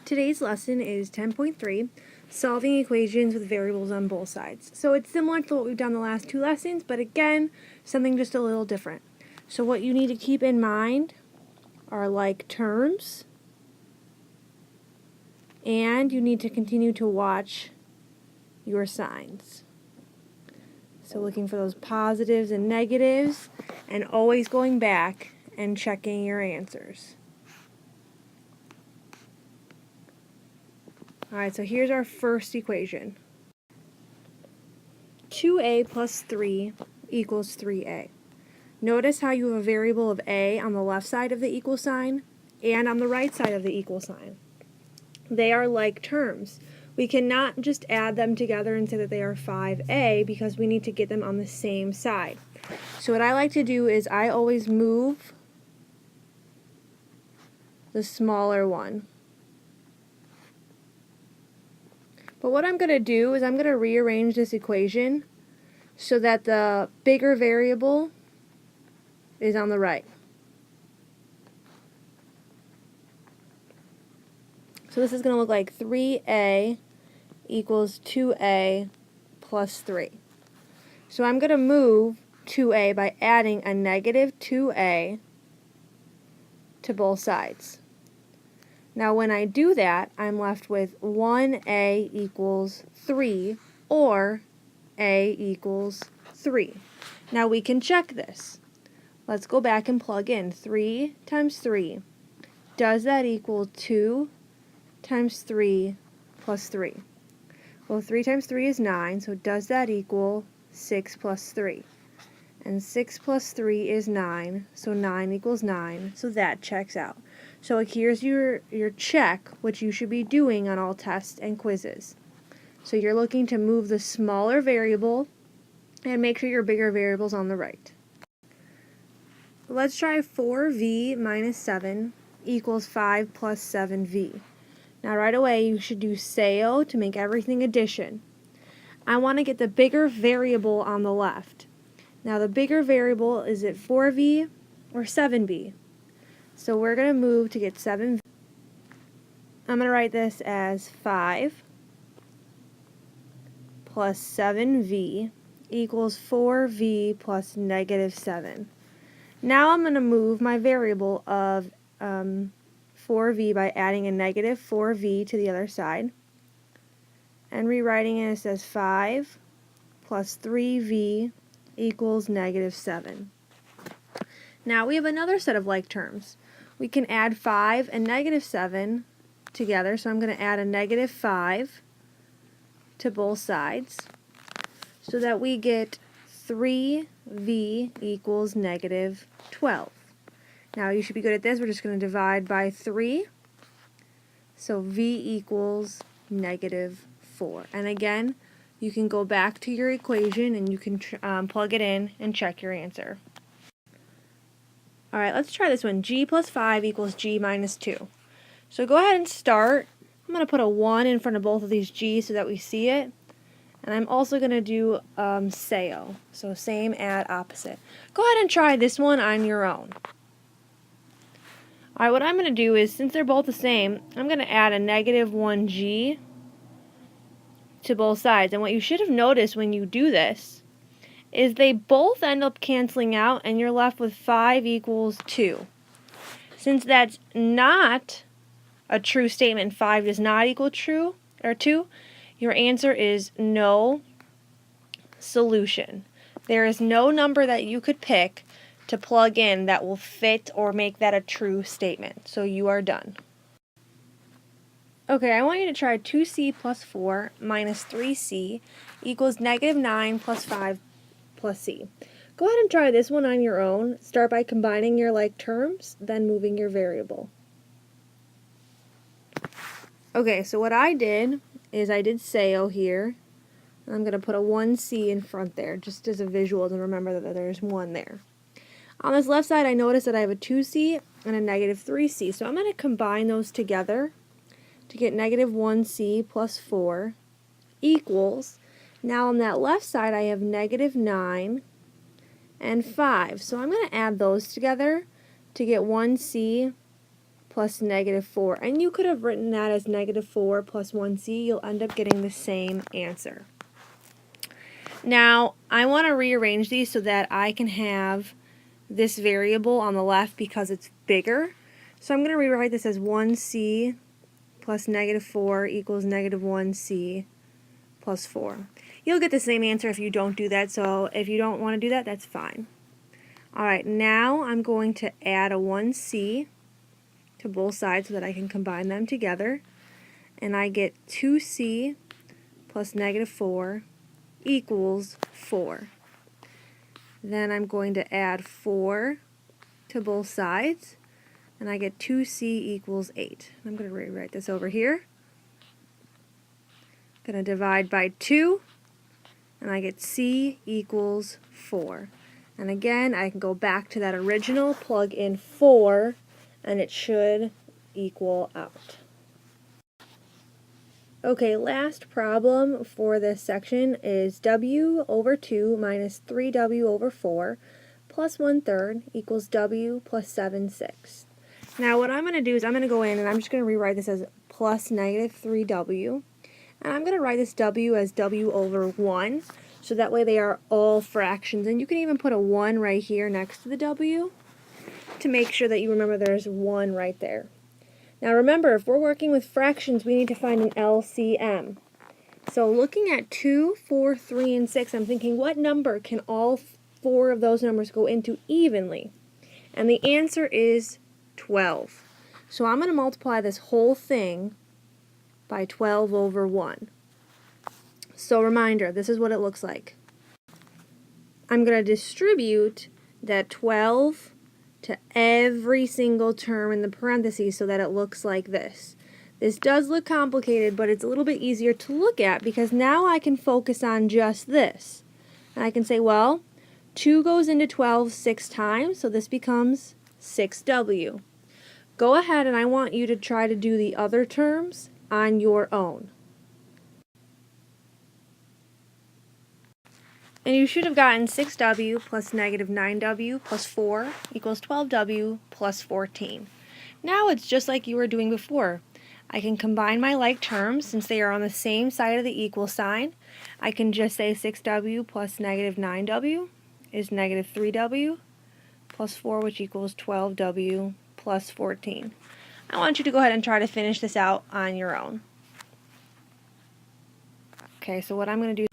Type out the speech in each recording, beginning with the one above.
Today's lesson is 10.3, solving equations with variables on both sides. So it's similar to what we've done the last two lessons, but again, something just a little different. So what you need to keep in mind are like terms, and you need to continue to watch your signs. So looking for those positives and negatives, and always going back and checking your answers. Alright, so here's our first equation. 2a plus 3 equals 3a. Notice how you have a variable of a on the left side of the equal sign and on the right side of the equal sign. They are like terms. We cannot just add them together and say that they are 5a because we need to get them on the same side. So what I like to do is I always move the smaller one. But what I'm going to do is I'm going to rearrange this equation so that the bigger variable is on the right. So this is going to look like 3a equals 2a plus 3. So I'm going to move 2a by adding a negative 2a to both sides. Now when I do that, I'm left with 1a equals 3 or a equals 3. Now we can check this. Let's go back and plug in 3 times 3. Does that equal 2 times 3 plus 3? Well, 3 times 3 is 9, so does that equal 6 plus 3? And 6 plus 3 is 9, so 9 equals 9, so that checks out. So here's your check, which you should be doing on all tests and quizzes. So you're looking to move the smaller variable and make sure your bigger variable's on the right. Let's try 4v minus 7 equals 5 plus 7v. Now right away you should do SAO to make everything addition. I want to get the bigger variable on the left. Now the bigger variable, is it 4v or 7v? So we're going to move to get 7v. I'm going to write this as 5 plus 7v equals 4v plus negative 7. Now I'm going to move my variable of 4v by adding a negative 4v to the other side and rewriting it as 5 plus 3v equals negative 7. Now we have another set of like terms. We can add 5 and negative 7 together, so I'm going to add a negative 5 to both sides so that we get 3v equals negative 12. Now you should be good at this. We're just going to divide by 3, so v equals negative 4. And again, you can go back to your equation and you can plug it in and check your answer. Alright, let's try this one. G plus 5 equals G minus 2. So go ahead and start. I'm going to put a 1 in front of both of these G's so that we see it. And I'm also going to do SAO. So same, add, opposite. Go ahead and try this one on your own. Alright, what I'm going to do is, since they're both the same, I'm going to add a negative 1G to both sides. And what you should have noticed when you do this is they both end up canceling out and you're left with 5 equals 2. Since that's not a true statement, 5 does not equal true or 2, your answer is no solution. There is no number that you could pick to plug in that will fit or make that a true statement. So you are done. Okay, I want you to try 2c plus 4 minus 3c equals negative 9 plus 5 plus c. Go ahead and try this one on your own. Start by combining your like terms, then moving your variable. Okay, so what I did is I did SAO here. I'm going to put a 1c in front there, just as a visual to remember that there's 1 there. On this left side, I notice that I have a 2c and a negative 3c, so I'm going to combine those together to get negative 1c plus 4 equals, now on that left side I have negative 9 and 5, so I'm going to add those together to get 1c plus negative 4. And you could have written that as negative 4 plus 1c. You'll end up getting the same answer. Now, I want to rearrange these so that I can have this variable on the left because it's bigger. So I'm going to rewrite this as 1c plus negative 4 equals negative 1c plus 4. You'll get the same answer if you don't do that, so if you don't want to do that, that's fine. Alright, now I'm going to add a 1c to both sides so that I can combine them together. And I get 2c plus negative 4 equals 4. Then I'm going to add 4 to both sides, and I get 2c equals 8. I'm going to rewrite this over here. I'm going to divide by 2, and I get c equals 4. And again, I can go back to that original, plug in 4, and it should equal out. Okay, last problem for this section is w over 2 minus 3w over 4 plus 1/3 equals w plus 7/6. Now what I'm going to do is I'm going to go in and I'm just going to rewrite this as plus negative 3w. And I'm going to write this w as w over 1, so that way they are all fractions. And you can even put a 1 right here next to the w to make sure that you remember there's 1 right there. Now remember, if we're working with fractions, we need to find an LCM. So looking at 2, 4, 3, and 6, I'm thinking, what number can all 4 of those numbers go into evenly? And the answer is 12. So I'm going to multiply this whole thing by 12 over 1. So reminder, this is what it looks like. I'm going to distribute that 12 to every single term in the parentheses so that it looks like this. This does look complicated, but it's a little bit easier to look at because now I can focus on just this. And I can say, well, 2 goes into 12 6 times, so this becomes 6w. Go ahead and I want you to try to do the other terms on your own. And you should have gotten 6w plus negative 9w plus 4 equals 12w plus 14. Now it's just like you were doing before. I can combine my like terms since they are on the same side of the equal sign. I can just say 6w plus negative 9w is negative 3w plus 4, which equals 12w plus 14. I want you to go ahead and try to finish this out on your own. Okay, so what I'm going to do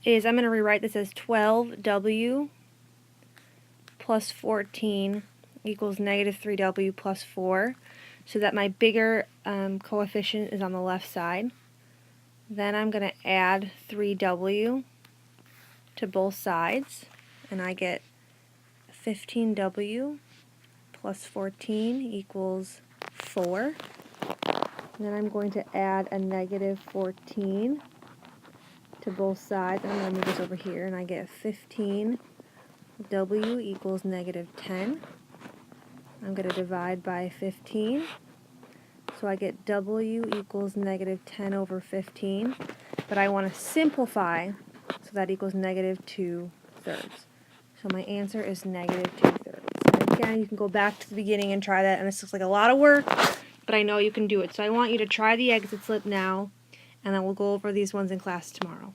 is I'm going to rewrite this as 12w plus 14 equals negative 3w plus 4, so that my bigger coefficient is on the left side. Then I'm going to add 3w to both sides, and I get 15w plus 14 equals 4. And then I'm going to add a negative 14 to both sides. I'm going to move this over here, and I get 15w equals negative 10. I'm going to divide by 15, so I get w equals negative 10 over 15, but I want to simplify, so that equals negative 2/3. So my answer is negative 2/3. And again, you can go back to the beginning and try that, and this looks like a lot of work, but I know you can do it. So I want you to try the exit slip now, and then we'll go over these ones in class tomorrow.